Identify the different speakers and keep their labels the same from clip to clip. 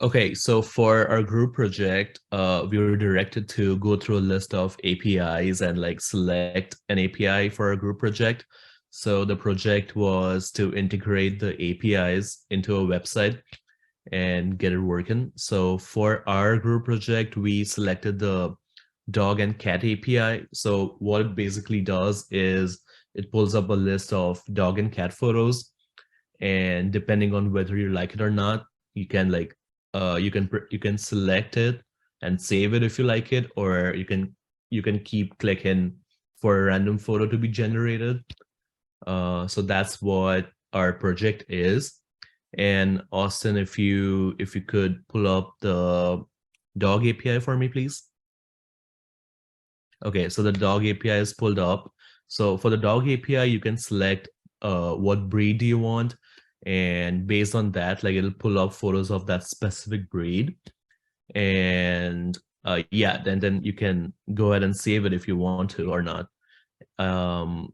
Speaker 1: Okay, so for our group project, we were directed to go through a list of APIs and like select an API for our group project. So the project was to integrate the APIs into a website and get it working. So for our group project, we selected the dog and cat API. So what it basically does is it pulls up a list of dog and cat photos, and depending on whether you like it or not, you can like you can select it and save it if you like it, or you can keep clicking for a random photo to be generated. So that's what our project is. And Austin, if you could pull up the dog API for me, please. Okay, so the dog API is pulled up. So for the dog API, you can select what breed do you want, and based on that, like it'll pull up photos of that specific breed. And yeah, then you can go ahead and save it if you want to or not.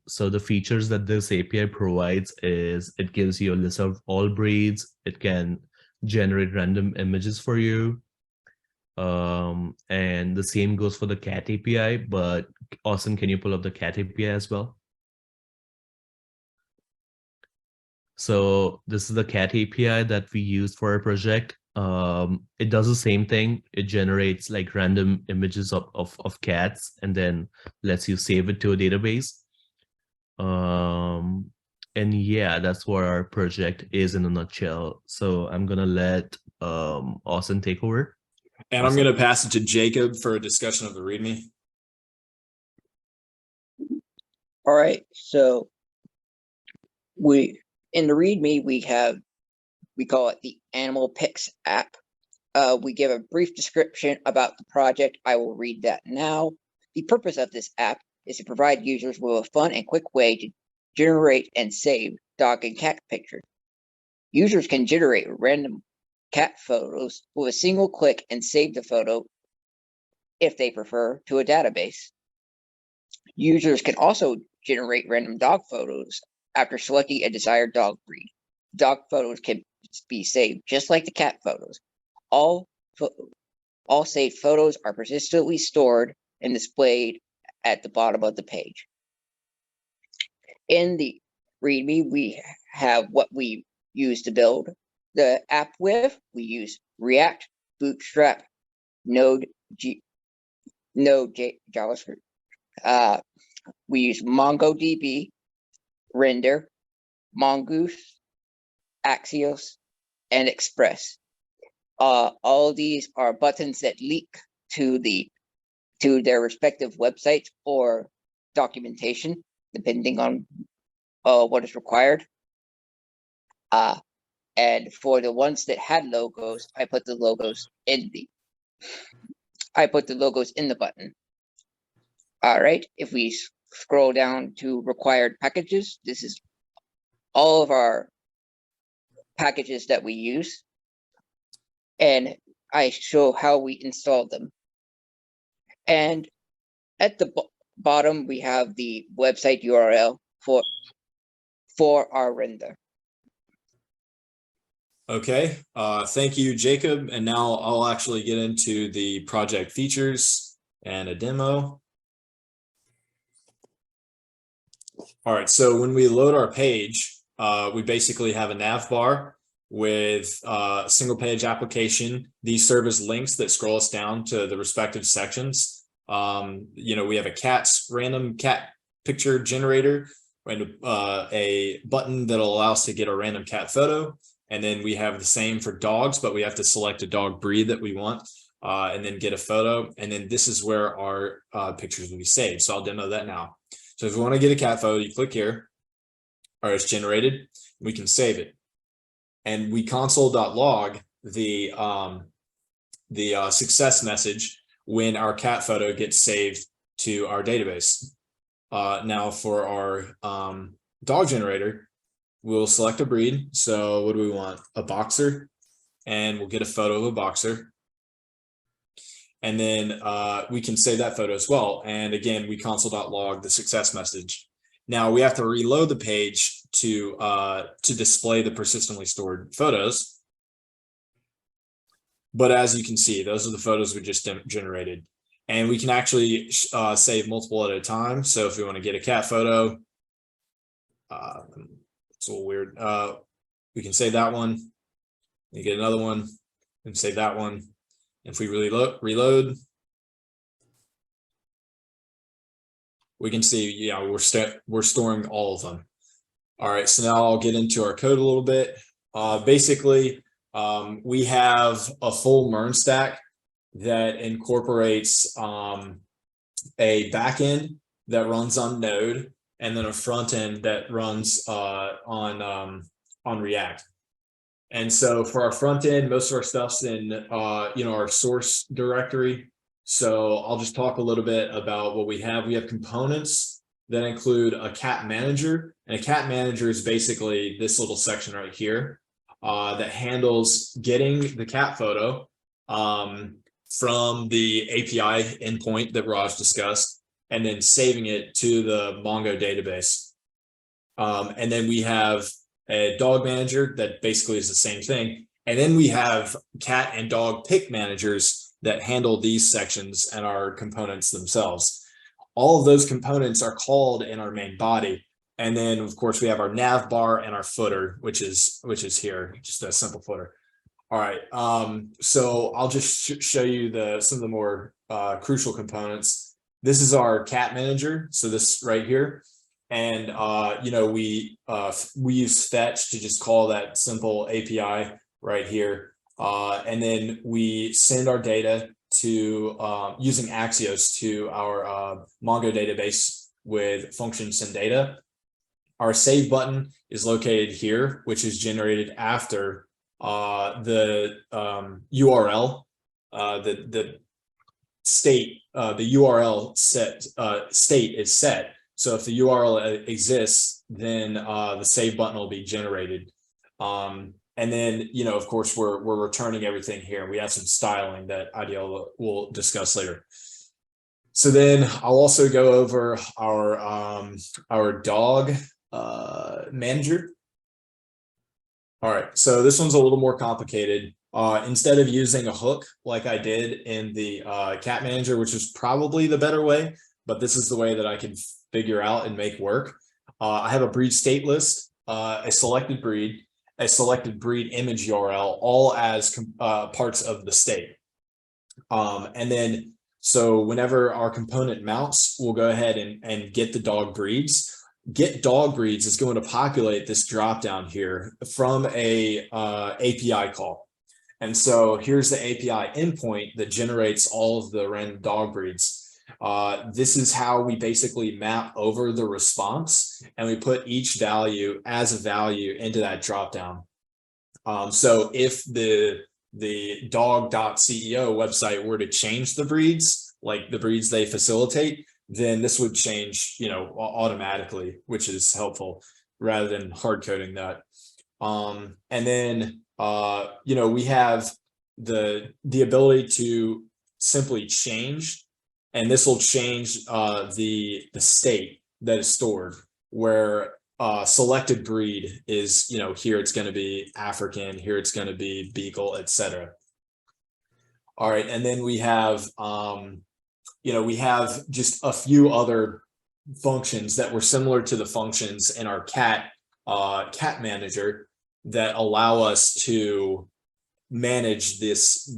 Speaker 1: So the features that this API provides is it gives you a list of all breeds. It can generate random images for you. And the same goes for the cat API, but Austin, can you pull up the cat API as well? So this is the cat API that we used for our project. It does the same thing. It generates like random images of cats and then lets you save it to a database. Um, and yeah, that's what our project is in a nutshell. So I'm gonna let Austin take over.
Speaker 2: And I'm going to pass it to Jacob for a discussion of the README.
Speaker 3: All right, so in the README we call it the Animal Pics app. We give a brief description about the project. I will read that now. The purpose of this app is to provide users with a fun and quick way to generate and save dog and cat pictures. Users can generate random cat photos with a single click and save the photo, if they prefer, to a database. Users can also generate random dog photos after selecting a desired dog breed. Dog photos can be saved just like the cat photos. All saved photos are persistently stored and displayed at the bottom of the page. In the README, we have what we use to build the app with. We use React, Bootstrap, Node.js, JavaScript. We use MongoDB, Render, Mongoose, Axios, and Express. All of these are buttons that link to their respective websites or documentation, depending on what is required. And for the ones that had logos, I put the logos in the button. All right, if we scroll down to required packages, this is all of our packages that we use, and I show how we install them. And at the bottom, we have the website URL for our render.
Speaker 2: Okay, thank you, Jacob. And now I'll actually get into the project features and a demo. All right, so when we load our page, we basically have a nav bar with a single page application. These serve as links that scroll us down to the respective sections. We have a random cat picture generator and a button that'll allow us to get a random cat photo. And then we have the same for dogs, but we have to select a dog breed that we want and then get a photo. And then this is where our pictures will be saved. So I'll demo that now. So if you want to get a cat photo, you click here, or it's generated, we can save it. And we console.log the success message when our cat photo gets saved to our database. Now for our dog generator, we'll select a breed. So what do we want? A boxer, and we'll get a photo of a boxer. And then we can save that photo as well. And again, we console.log the success message. Now we have to reload the page to display the persistently stored photos. But as you can see, those are the photos we just generated. And we can actually save multiple at a time. So if we want to get a cat photo, it's a little weird. We can save that one. You get another one and save that one. If we reload, we can see, yeah, we're storing all of them. All right, so now I'll get into our code a little bit. Basically, we have a full MERN stack that incorporates a backend that runs on Node, and then a front end that runs on React. And so for our front end, most of our stuff's in our source directory. So I'll just talk a little bit about what we have. We have components that include a cat manager, and a cat manager is basically this little section right here that handles getting the cat photo from the API endpoint that Raj discussed, and then saving it to the Mongo database. And then we have a dog manager that basically is the same thing. And then we have cat and dog pick managers that handle these sections and our components themselves. All of those components are called in our main body. And then of course we have our nav bar and our footer, which is here, just a simple footer. All right, so I'll just show you some of the more crucial components. This is our cat manager, so this right here. And we use fetch to just call that simple API right here, and then we send our data to using Axios to our Mongo database with function send data. Our save button is located here, which is generated after the URL, the state, the URL state is set. So if the URL exists, then the save button will be generated. And then, of course, we're returning everything here. We have some styling that IDL will discuss later. So then I'll also go over our dog manager. All right, so this one's a little more complicated. Instead of using a hook like I did in the cat manager, which is probably the better way, but this is the way that I can figure out and make work. I have a breed state list, a selected breed image URL, all as parts of the state. And then, so whenever our component mounts, we'll go ahead and get the dog breeds. Get dog breeds is going to populate this dropdown here from a API call. And so here's the API endpoint that generates all of the random dog breeds. This is how we basically map over the response, and we put each value as a value into that dropdown. So if the dog.ceo website were to change the breeds, like the breeds they facilitate, then this would change, automatically, which is helpful rather than hard coding that. And then, we have the ability to simply change, and this will change the state that is stored, where selected breed is, here it's going to be African, here it's going to be Beagle, etc. All right, and then we have we have just a few other functions that were similar to the functions in our cat manager that allow us to manage this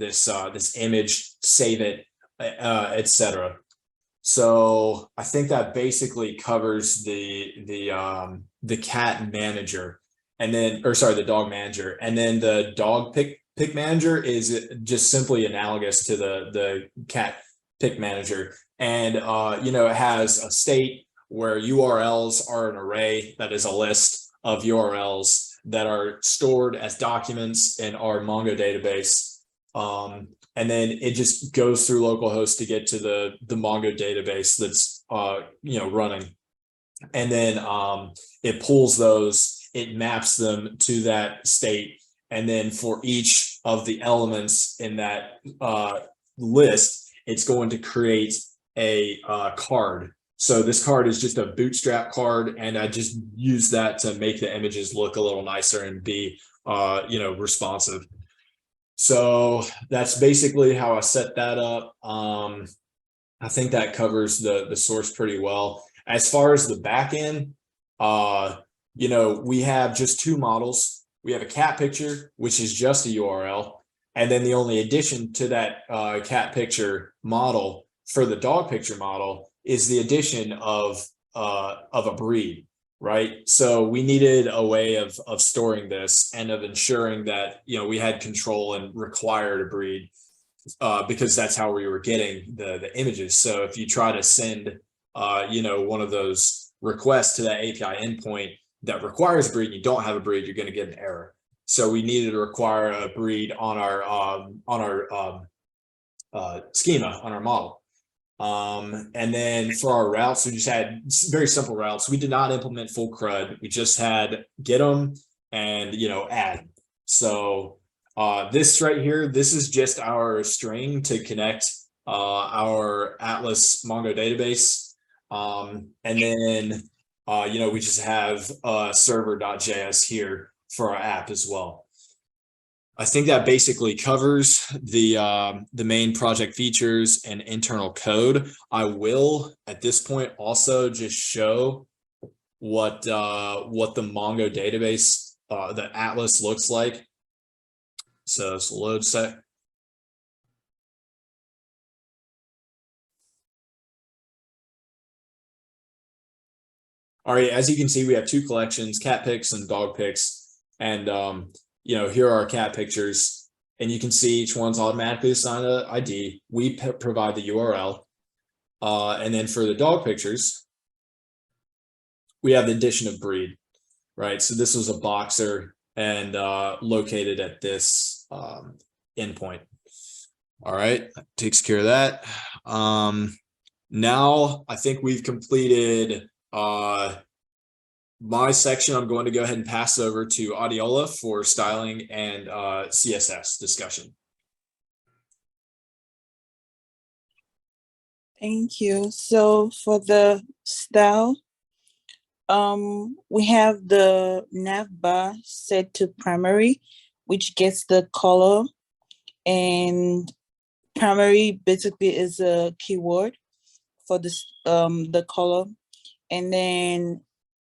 Speaker 2: image, save it, etc. So I think that basically covers the cat manager, and then, the dog manager, and then the dog pick manager is just simply analogous to the cat pick manager. And it has a state where URLs are an array that is a list of URLs that are stored as documents in our Mongo database. And then it just goes through localhost to get to the Mongo database that's running. And then it pulls those, it maps them to that state. And then for each of the elements in that list, it's going to create a card. So this card is just a bootstrap card, and I just use that to make the images look a little nicer and be responsive. So that's basically how I set that up. I think that covers the source pretty well. As far as the back end, we have just two models. We have a cat picture, which is just a URL. And then the only addition to that cat picture model for the dog picture model is the addition of a breed, right? So we needed a way of storing this and of ensuring that, we had control and required a breed, because that's how we were getting the images. So if you try to send, one of those requests to that API endpoint that requires a breed, you don't have a breed, you're going to get an error. So we needed to require a breed on our schema, on our model. And then for our routes, we just had very simple routes. We did not implement full CRUD. We just had get them and, add. So this right here, this is just our string to connect our Atlas Mongo database. And then, we just have server.js here for our app as well. I think that basically covers the main project features and internal code. I will at this point also just show what the Mongo database, the Atlas looks like. So it's load sec. All right, as you can see, we have two collections, cat pics and dog pics. And, here are our cat pictures, and you can see each one's automatically assigned an ID. We provide the URL. And then for the dog pictures, we have the addition of breed, right? So this was a boxer and located at this endpoint. All right, takes care of that. Now I think we've completed my section. I'm going to go ahead and pass over to Adiola for styling and CSS discussion.
Speaker 4: Thank you. So for the style, we have the nav bar set to primary, which gets the color, and primary basically is a keyword for this the color. And then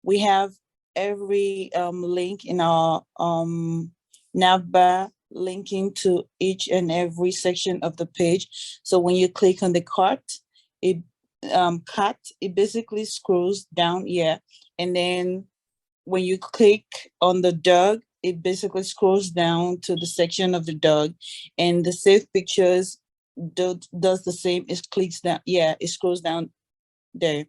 Speaker 4: we have every link in our nav bar linking to each and every section of the page. So when you click on the cart, it basically scrolls down, and then when you click on the dog, it basically scrolls down to the section of the dog, and the save pictures does the same. It clicks down, it scrolls down there.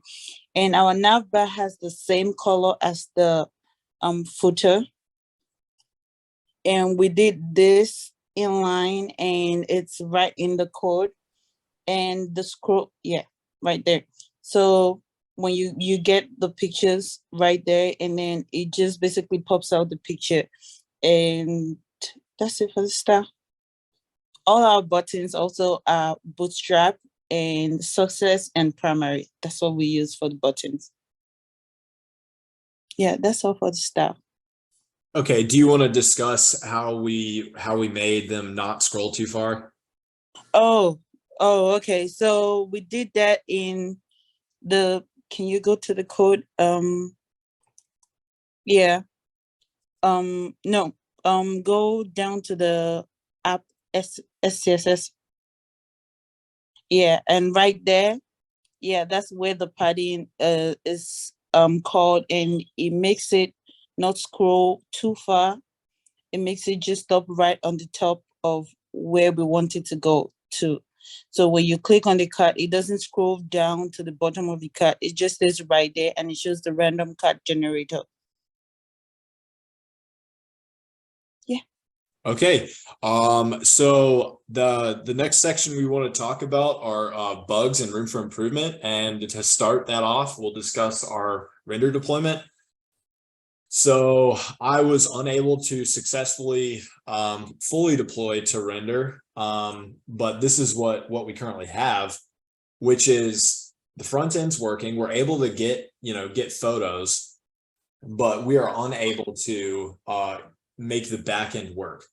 Speaker 4: And our nav bar has the same color as the footer, and we did this inline, and it's right in the code, and the scroll, right there. So when you get the pictures right there, and then it just basically pops out the picture, and that's it for the style. All our buttons also are Bootstrap and Success and Primary. That's what we use for the buttons. Yeah, that's all for the style.
Speaker 2: Okay, do you want to discuss how we made them not scroll too far?
Speaker 4: Oh, okay. So we did that in the, can you go to the code? No, go down to the app SCSS. Yeah, and right there, that's where the padding is called, and it makes it not scroll too far. It makes it just stop right on the top of where we want it to go to. So when you click on the card, it doesn't scroll down to the bottom of the card. It just stays right there, and it shows the random card generator. Yeah.
Speaker 2: Okay. So the next section we want to talk about are bugs and room for improvement. And to start that off, we'll discuss our render deployment. So I was unable to successfully fully deploy to render, but this is what we currently have, which is the front end's working. We're able to get photos, but we are unable to make the back end work.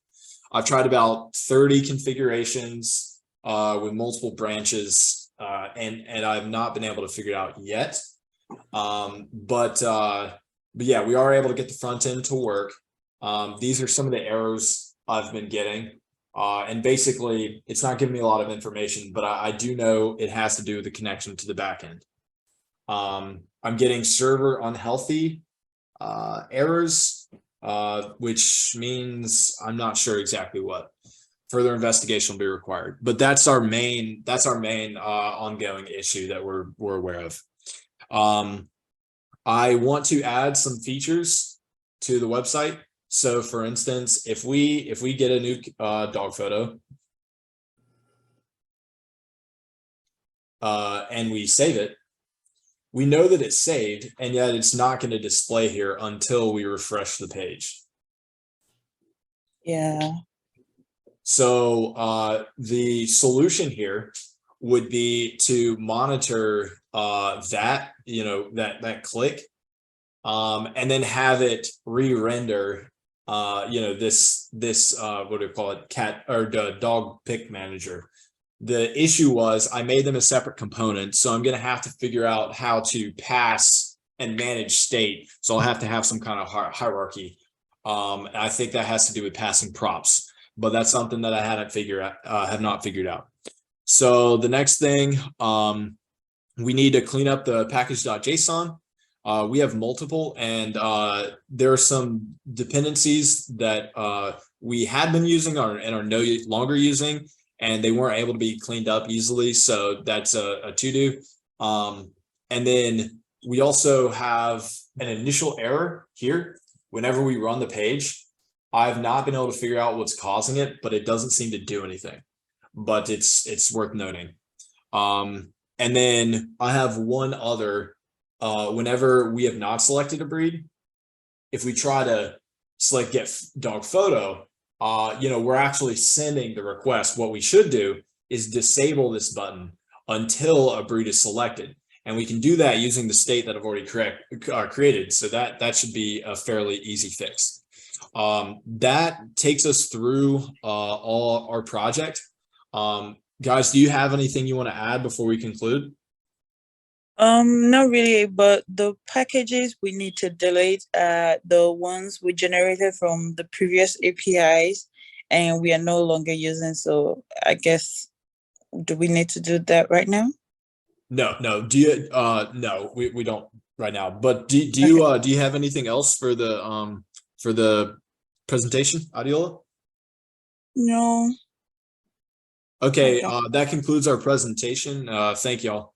Speaker 2: I've tried about 30 configurations with multiple branches, and I've not been able to figure it out yet. But yeah, we are able to get the front end to work. These are some of the errors I've been getting. And basically, it's not giving me a lot of information, but I do know it has to do with the connection to the back end. I'm getting server unhealthy errors, which means I'm not sure exactly what. Further investigation will be required, but that's our main ongoing issue that we're aware of. I want to add some features to the website. So for instance, if we get a new dog photo and we save it, we know that it's saved, and yet it's not going to display here until we refresh the page.
Speaker 4: Yeah.
Speaker 2: So the solution here would be to monitor that, that click, and then have it re-render this what do we call it, cat or dog pick manager. The issue was I made them a separate component, so I'm going to have to figure out how to pass and manage state. So I'll have to have some kind of hierarchy. And I think that has to do with passing props, but that's something that I have not figured out. So the next thing, we need to clean up the package.json. We have multiple, and there are some dependencies that we had been using and are no longer using, and they weren't able to be cleaned up easily. So that's a to-do. And then we also have an initial error here. Whenever we run the page, I've not been able to figure out what's causing it, but it doesn't seem to do anything. But it's worth noting. And then I have one other. Whenever we have not selected a breed, if we try to select get dog photo, we're actually sending the request. What we should do is disable this button until a breed is selected. And we can do that using the state that I've already created. So that should be a fairly easy fix. That takes us through all our project. Guys, do you have anything you want to add before we conclude?
Speaker 4: Not really, but the packages we need to delete the ones we generated from the previous APIs and we are no longer using. So I guess, do we need to do that right now?
Speaker 2: No. Do you no, we don't right now. But do you have anything else for the presentation, Adiola?
Speaker 4: No.
Speaker 2: Okay, that concludes our presentation. Thank y'all.